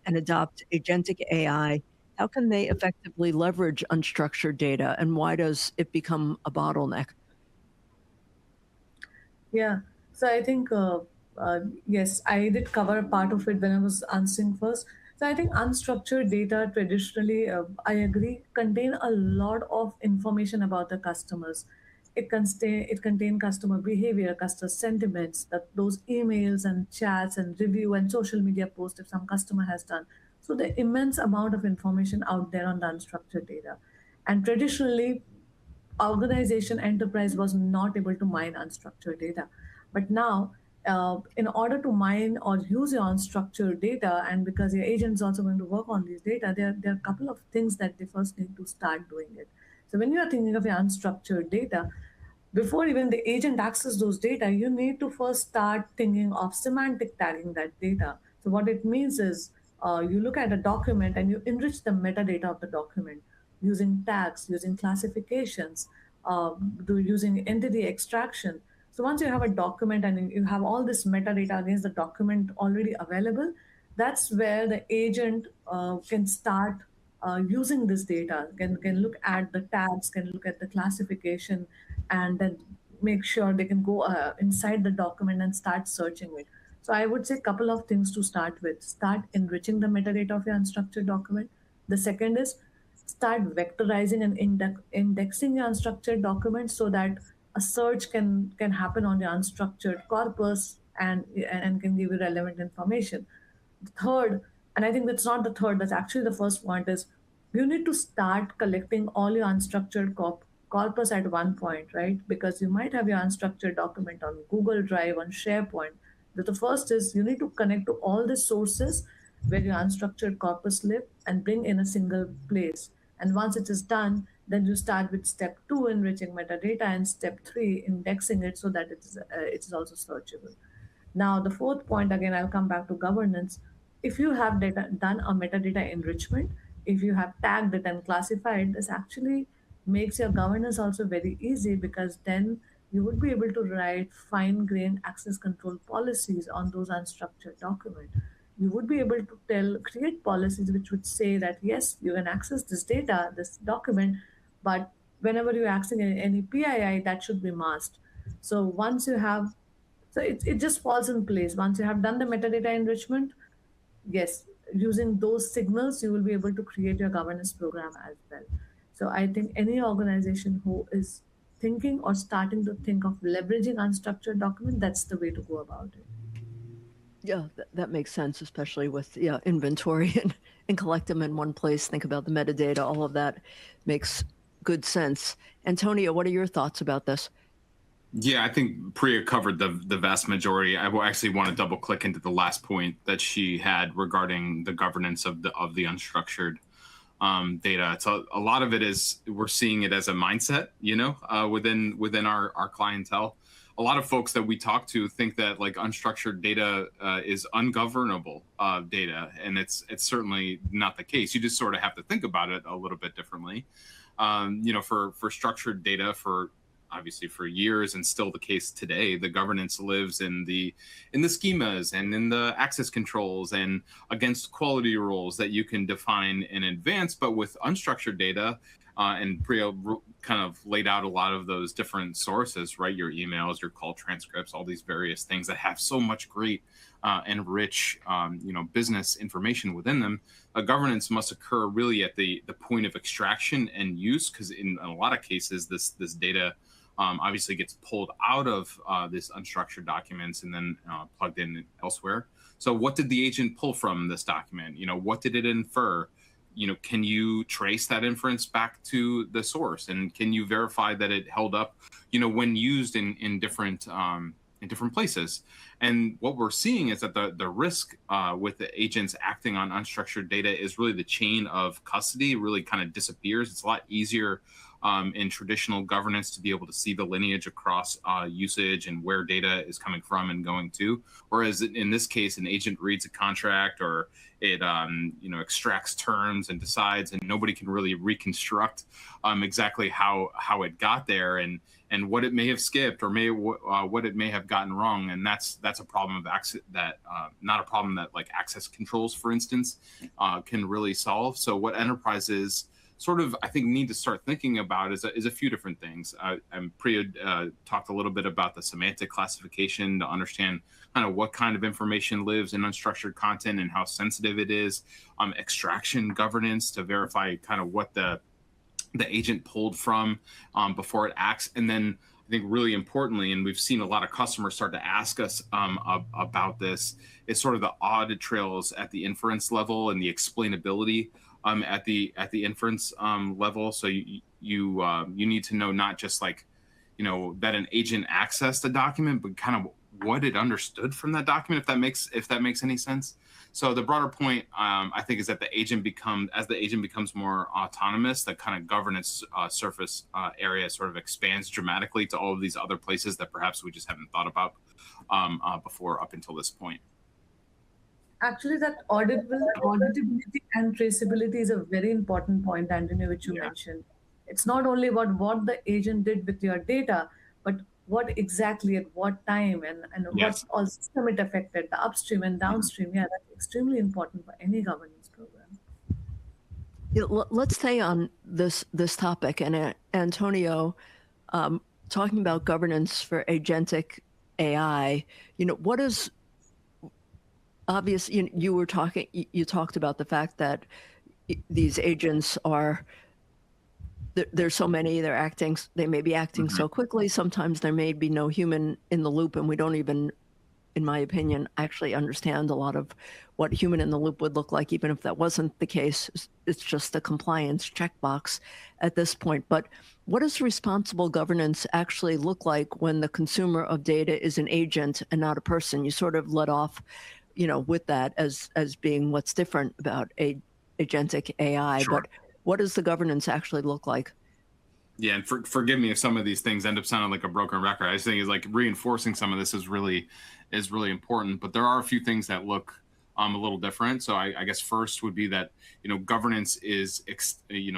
and adopt agentic AI, how can they effectively leverage unstructured data, and why does it become a bottleneck? Yeah. So I think, yes, I did cover a part of it when I was answering first. So I think unstructured data traditionally, I agree, contain a lot of information about the customers. It contain customer behavior, customer sentiments, that those emails and chats and review and social media posts if some customer has done. So the immense amount of information out there on the unstructured data. And traditionally, organization enterprise was not able to mine unstructured data, but now in order to mine or use your unstructured data, and because your agent is also going to work on these data, there are a couple of things that they first need to start doing it. So when you are thinking of your unstructured data, before even the agent access those data, you need to first start thinking of semantic tagging that data. So what it means is, you look at a document and you enrich the metadata of the document using tags, using classifications, using entity extraction. So once you have a document and you have all this metadata against the document already available, That's where the agent can start using this data, can look at the tags, can look at the classification, and then make sure they can go inside the document and start searching it. So I would say a couple of things to start with. Start enriching the metadata of your unstructured document. The second is start vectorizing and indexing your unstructured documents so that a search can happen on your unstructured corpus and can give you relevant information. The third, and I think that's not the third, that's actually the first point, is you need to start collecting all your unstructured corpus at one point, right? Because you might have your unstructured document on Google Drive, on SharePoint. The first is you need to connect to all the sources where your unstructured corpus live and bring in a single place. And once it is done, then you start with step two, enriching metadata, and step three, indexing it so that it is also searchable. Now, the fourth point, again, I'll come back to governance. If you have done a metadata enrichment, if you have tagged it and classified, this actually makes your governance also very easy, because then you would be able to write fine-grained access control policies on those unstructured documents. You would be able to create policies which would say that, yes, you can access this data, this document, but whenever you're accessing any PII, that should be masked. So once you have so it just falls in place. Once you have done the metadata enrichment, yes, using those signals, you will be able to create your governance program as well. So I think any organization who is thinking or starting to think of leveraging unstructured document, that's the way to go about it. Yeah, that makes sense, especially with inventory and collect them in one place. Think about the metadata. All of that makes good sense. Antonio, what are your thoughts about this? Yeah, I think Priya covered the vast majority. I will actually want to double click into the last point that she had regarding the governance of the unstructured data. So a lot of it is we're seeing it as a mindset, within our clientele. A lot of folks that we talk to think that like unstructured data is ungovernable data, and it's certainly not the case. You just sort of have to think about it a little bit differently. For structured data, obviously for years, and still the case today, the governance lives in the schemas and in the access controls and against quality rules that you can define in advance. But with unstructured data, and Priya kind of laid out a lot of those different sources, right? Your emails, your call transcripts, all these various things that have so much great and rich, business information within them. Governance must occur really at the point of extraction and use, because in a lot of cases, this data obviously gets pulled out of this unstructured documents and then plugged in elsewhere. So what did the agent pull from this document? What did it infer? Can you trace that inference back to the source? And can you verify that it held up, when used in different places? And what we're seeing is that the risk with the agents acting on unstructured data is really the chain of custody really kind of disappears. It's a lot easier in traditional governance to be able to see the lineage across usage and where data is coming from and going to. Whereas in this case, an agent reads a contract or it extracts terms and decides, and nobody can really reconstruct exactly how it got there and what it may have skipped or what it may have gotten wrong. And that's a problem of access that not a problem that like access controls, for instance, can really solve. So what enterprises sort of, I think, need to start thinking about is a few different things. And Priya talked a little bit about the semantic classification to understand kind of what kind of information lives in unstructured content and how sensitive it is. Extraction governance to verify kind of what the agent pulled from before it acts. And then I think really importantly, and we've seen a lot of customers start to ask us about this, is sort of the audit trails at the inference level and the explainability at the inference level. So you need to know not just like, that an agent accessed a document, but kind of what it understood from that document, if that makes any sense. So the broader point, I think, is that as the agent becomes more autonomous, the kind of governance surface area sort of expands dramatically to all of these other places that perhaps we just haven't thought about before up until this point. Actually, that auditability and traceability is a very important point, Anthony, which you mentioned. It's not only about what the agent did with your data, but what exactly at what time, and what Yes. all system it affected, the upstream and Mhm. downstream. Yeah, that's extremely important for any governance program. Let's stay on this topic. And Antonio, um, talking about governance for agentic AI, what is obvious? You were talking. You talked about the fact that these agents are there's so many. They may be acting Mhm. so quickly. Sometimes there may be no human in the loop, and we don't even, in my opinion, actually understand a lot of what human in the loop would look like, even if that wasn't the case. It's just a compliance checkbox at this point. But what does responsible governance actually look like when the consumer of data is an agent and not a person? You sort of let off, with that as being what's different about agentic AI. Sure. But what does the governance actually look like? Yeah, and forgive me if some of these things end up sounding like a broken record. I just think is like reinforcing some of this is really important. But there are a few things that look a little different. So I guess first would be that governance is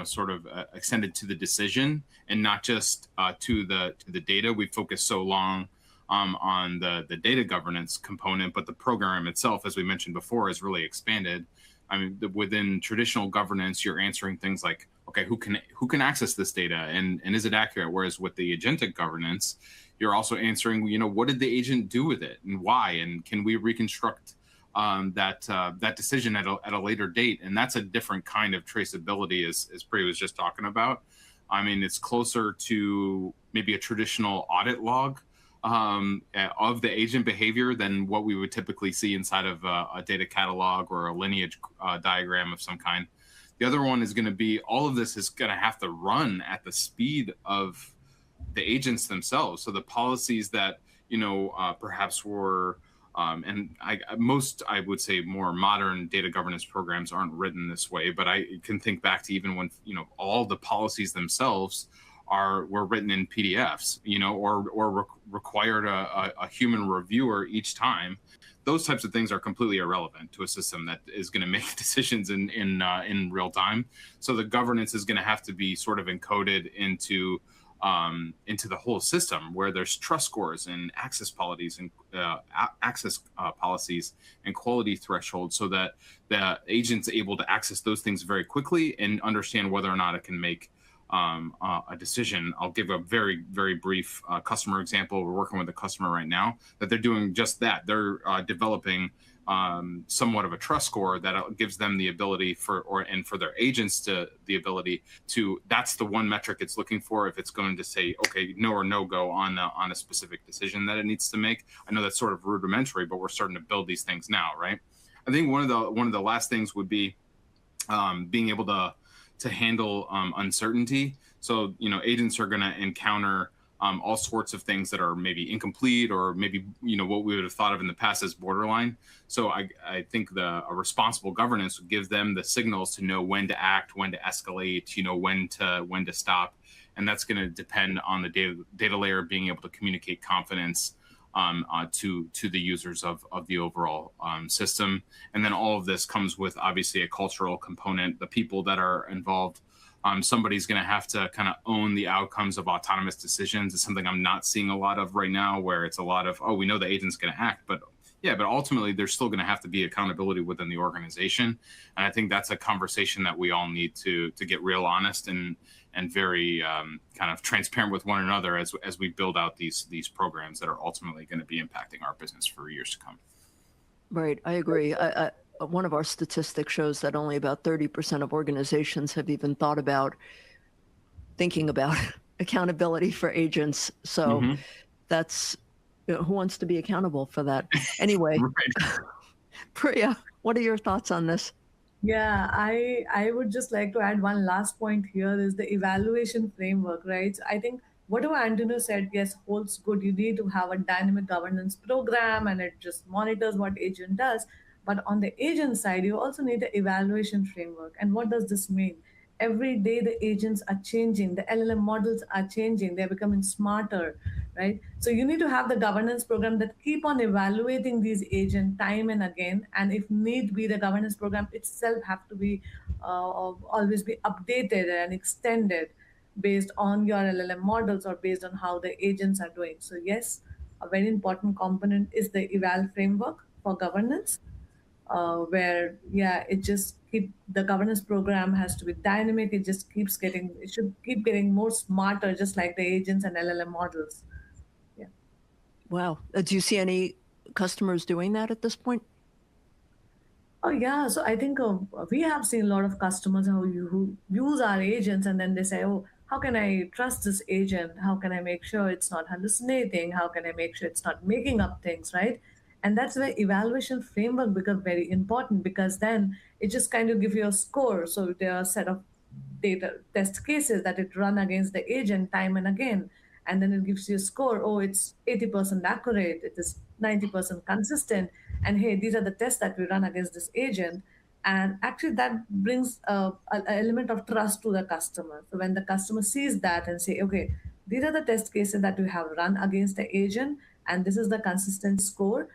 sort of extended to the decision and not just to the data. We focus so long on the data governance component, but the program itself, as we mentioned before, is really expanded. I mean, within traditional governance, you're answering things like, okay, who can access this data, and is it accurate? Whereas with the agentic governance, you're also answering, what did the agent do with it, and why, and can we reconstruct that decision at a later date? And that's a different kind of traceability, as Priya was just talking about. I mean, it's closer to maybe a traditional audit log of the agent behavior than what we would typically see inside of a data catalog or a lineage diagram of some kind. The other one is going to be all of this is going to have to run at the speed of the agents themselves. So the policies that perhaps were and I would say more modern data governance programs aren't written this way, but I can think back to even when all the policies themselves were written in PDFs, or required a human reviewer each time. Those types of things are completely irrelevant to a system that is going to make decisions in real time. So the governance is going to have to be sort of encoded into the whole system, where there's trust scores and access policies and policies and quality thresholds, so that the agent's able to access those things very quickly and understand whether or not it can make a decision. I'll give a very, very brief customer example. We're working with a customer right now that they're doing just that. They're developing somewhat of a trust score that gives them the ability and for their agents the ability to, that's the one metric it's looking for if it's going to say, okay, no or no go on a specific decision that it needs to make. I know that's sort of rudimentary, but we're starting to build these things now, right? I think one of the last things would be being able to handle uncertainty. So agents are going to encounter all sorts of things that are maybe incomplete, or maybe what we would have thought of in the past as borderline. So I think a responsible governance would give them the signals to know when to act, when to escalate, when to stop, and that's going to depend on the data layer being able to communicate confidence to the users of the overall system. And then all of this comes with obviously a cultural component. The people that are involved, somebody's going to have to kind of own the outcomes of autonomous decisions. It's something I'm not seeing a lot of right now, where it's a lot of, oh, we know the agent's going to act, but ultimately there's still going to have to be accountability within the organization. And I think that's a conversation that we all need to get real honest and very kind of transparent with one another as we build out these programs that are ultimately going to be impacting our business for years to come. Right, I agree. One of our statistics shows that only about 30% of organizations have even thought about thinking about accountability for agents. So that's, who wants to be accountable for that? Anyway, Right. Priya, what are your thoughts on this? Yeah, I would just like to add one last point here is the evaluation framework, right? So I think whatever Antonio said, yes, holds good. You need to have a dynamic governance program and it just monitors what agent does. But on the agent side, you also need the evaluation framework. And what does this mean? Every day the agents are changing, the LLM models are changing, they're becoming smarter, right? So you need to have the governance program that keep on evaluating these agents time and again, and if need be, the governance program itself have to be always be updated and extended. based on your LLM models or based on how the agents are doing. So yes, a very important component is the eval framework for governance, where it just keep the governance program has to be dynamic. It should keep getting more smarter, just like the agents and LLM models. Yeah. Wow. Do you see any customers doing that at this point? Oh yeah, so I think we have seen a lot of customers who use our agents, and then they say, "Oh, how can I trust this agent? How can I make sure it's not hallucinating? How can I make sure it's not making up things, right?" And that's where evaluation framework becomes very important, because then it just kind of gives you a score. So there are a set of data test cases that it run against the agent time and again, and then it gives you a score. Oh, it's 80% accurate, it is 90% consistent, and hey, these are the tests that we run against this agent. And actually that brings an element of trust to the customer. So when the customer sees that and say, okay, these are the test cases that we have run against the agent, and this is the consistent score,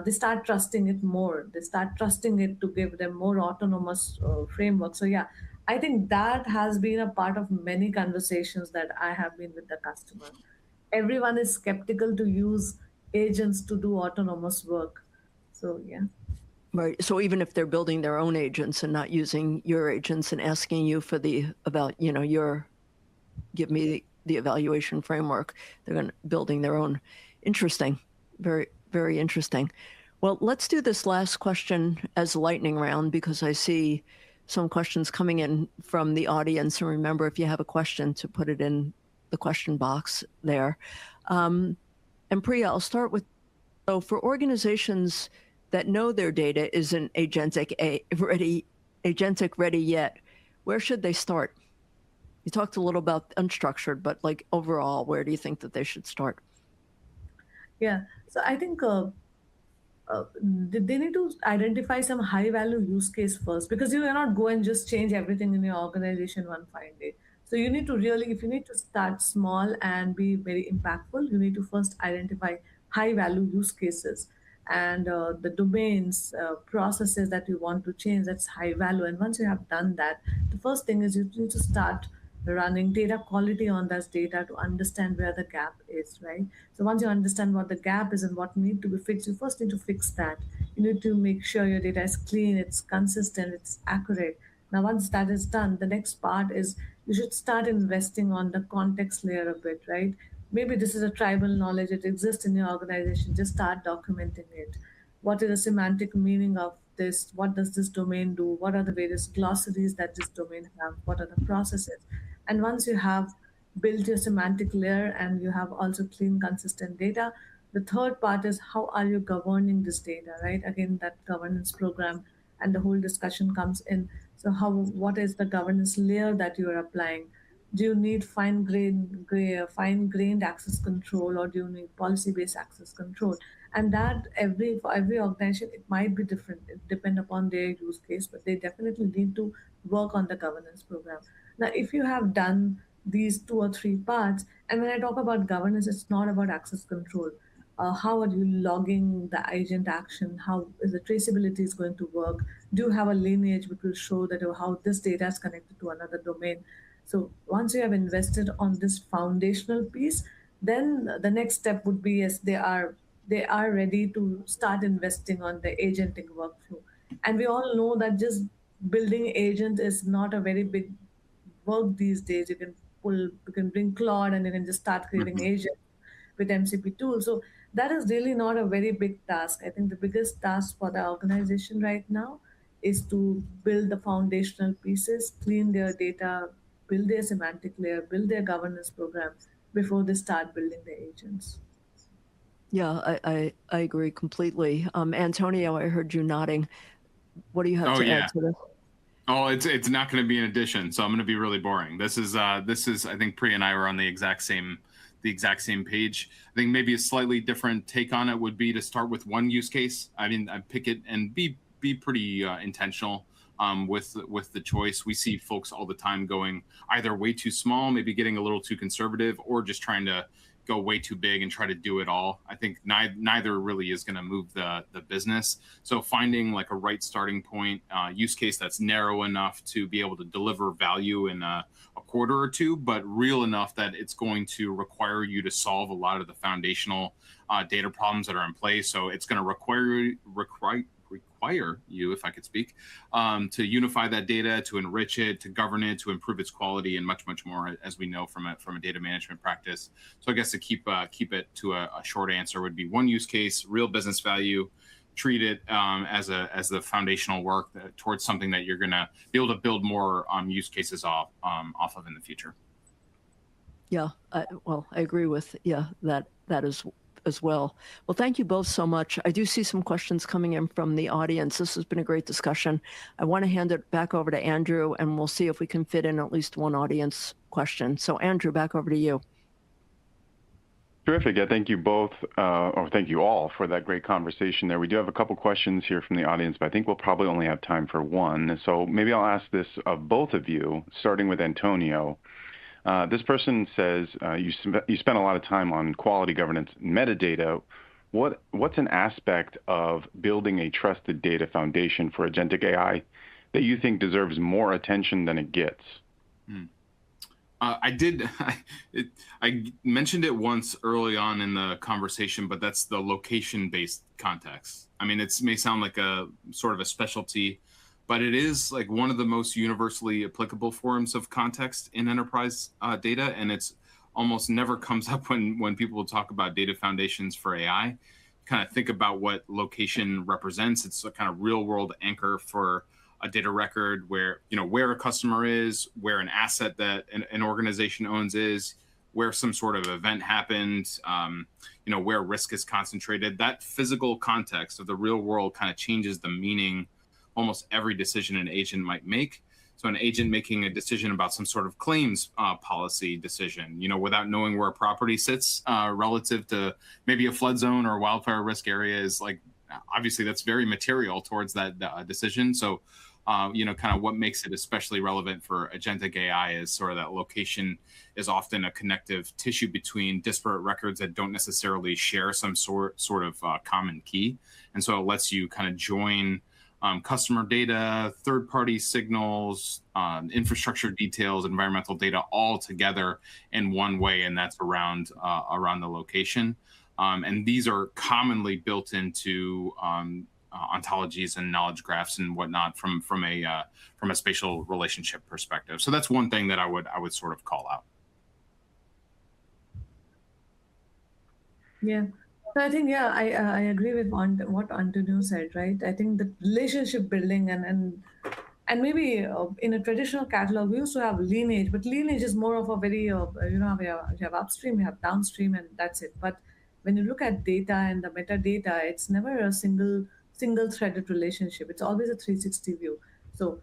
they start trusting it more. They start trusting it to give them more autonomous framework. So yeah, I think that has been a part of many conversations that I have been with the customer. Everyone is skeptical to use agents to do autonomous work. So yeah. Right. So even if they're building their own agents and not using your agents and asking you for give me the evaluation framework, they're going to building their own. Interesting. Very, very interesting. Well, let's do this last question as a lightning round, because I see some questions coming in from the audience. And remember, if you have a question, to put it in the question box there. And Priya, I'll start with, so for organizations that know their data isn't agentic ready yet, where should they start? You talked a little about unstructured, but like overall, where do you think that they should start? Yeah. So I think they need to identify some high value use case first, because you cannot go and just change everything in your organization one fine day. So you need to really, if you need to start small and be very impactful, you need to first identify high value use cases and the domains, processes that you want to change, that's high value. And once you have done that, the first thing is you need to start running data quality on this data to understand where the gap is, right? So once you understand what the gap is and what need to be fixed, you first need to fix that. You need to make sure your data is clean, it's consistent, it's accurate. Now once that is done, the next part is you should start investing on the context layer a bit, right? Maybe this is a tribal knowledge, it exists in your organization, just start documenting it. What is the semantic meaning of this? What does this domain do? What are the various glossaries that this domain have? What are the processes? And once you have built your semantic layer and you have also clean, consistent data, the third part is how are you governing this data, right? Again, that governance program and the whole discussion comes in. So what is the governance layer that you are applying? Do you need fine-grained access control, or do you need policy-based access control? And that for every organization, it might be different. It depend upon their use case, but they definitely need to work on the governance program. Now, if you have done these two or three parts, and when I talk about governance, it's not about access control. How are you logging the agent action? How is the traceability is going to work? Do you have a lineage which will show that how this data is connected to another domain? So once you have invested on this foundational piece, then the next step would be, yes, they are ready to start investing on the agentic workflow. And we all know that just building agent is not a very big work these days. You can bring Claude and you can just start creating Mhm. agents with MCP tools. So that is really not a very big task. I think the biggest task for the organization right now is to build the foundational pieces, clean their data, build their semantic layer, build their governance program before they start building the agents. Yeah, I agree completely. Antonio, I heard you nodding. What do you have Oh to add yeah. to this? Oh, it's not going to be an addition, so I'm going to be really boring. This is I think Priya and I were on the exact same page. I think maybe a slightly different take on it would be to start with one use case. I mean, I pick it and be pretty intentional with the choice. We see folks all the time going either way too small, maybe getting a little too conservative, or just trying to go way too big and try to do it all. I think neither really is going to move the business. So finding like a right starting point, use case that's narrow enough to be able to deliver value in a quarter or two, but real enough that it's going to require you to solve a lot of the foundational data problems that are in place. So it's going to require you, if I could speak, to unify that data, to enrich it, to govern it, to improve its quality, and much, much more, as we know from a data management practice. So I guess to keep it to a short answer would be one use case, real business value, treat it as the foundational work towards something that you're going to be able to build more use cases off of in the future. Yeah, well, I agree with that is as well. Well, thank you both so much. I do see some questions coming in from the audience. This has been a great discussion. I want to hand it back over to Andrew, and we'll see if we can fit in at least one audience question. So Andrew, back over to you. Terrific. Yeah, thank you both, or thank you all for that great conversation there. We do have a couple questions here from the audience, but I think we'll probably only have time for one. So maybe I'll ask this of both of you, starting with Antonio. This person says, you spent a lot of time on quality governance metadata. What's an aspect of building a trusted data foundation for agentic AI that you think deserves more attention than it gets? I mentioned it once early on in the conversation, but that's the location-based context. I mean, it may sound like a sort of a specialty, but it is like one of the most universally applicable forms of context in enterprise data, and it's almost never comes up when people talk about data foundations for AI. Kind of think about what location represents. It's a kind of real-world anchor for a data record where, where a customer is, where an asset that an organization owns is, where some sort of event happened, where risk is concentrated. That physical context of the real world kind of changes the meaning almost every decision an agent might make. So an agent making a decision about some sort of claims policy decision, without knowing where a property sits relative to maybe a flood zone or wildfire risk area is like, obviously that's very material towards that decision. So kind of what makes it especially relevant for agentic AI is sort of that location is often a connective tissue between disparate records that don't necessarily share some sort of common key. And so it lets you kind of join customer data, third-party signals, infrastructure details, environmental data all together in one way, and that's around the location. And these are commonly built into ontologies and knowledge graphs and whatnot from a spatial relationship perspective. So that's one thing that I would sort of call out. Yeah. So I think, I agree with what Antonio said, right? I think the relationship building and maybe in a traditional catalog, we used to have lineage, but lineage is more of a very, you have upstream, you have downstream, and that's it. But when you look at data and the metadata, it's never a single threaded relationship. It's always a 360 view. So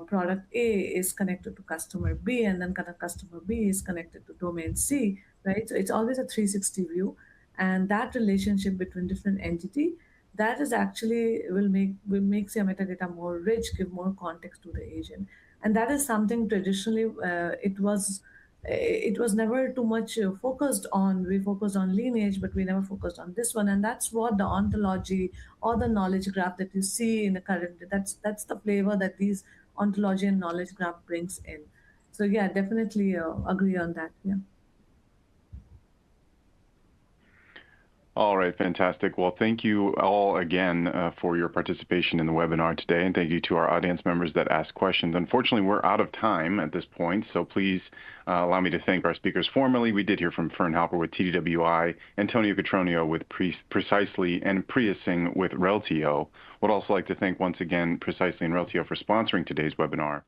product A is connected to customer B, and then customer B is connected to domain C, right? So it's always a 360 view. And that relationship between different entity, that is actually will make your metadata more rich, give more context to the agent. And that is something traditionally it was never too much focused on. We focused on lineage, but we never focused on this one. And that's what the ontology or the knowledge graph that you see in the current, that's the flavor that these ontology and knowledge graph brings in. So yeah, definitely agree on that. Yeah. All right, fantastic. Well, thank you all again for your participation in the webinar today, and thank you to our audience members that asked questions. Unfortunately, we're out of time at this point, so please allow me to thank our speakers formally. We did hear from Fern Halper with TDWI, Antonio Cotroneo with Precisely, and Priya Singh with Reltio. Would also like to thank once again Precisely and Reltio for sponsoring today's webinar.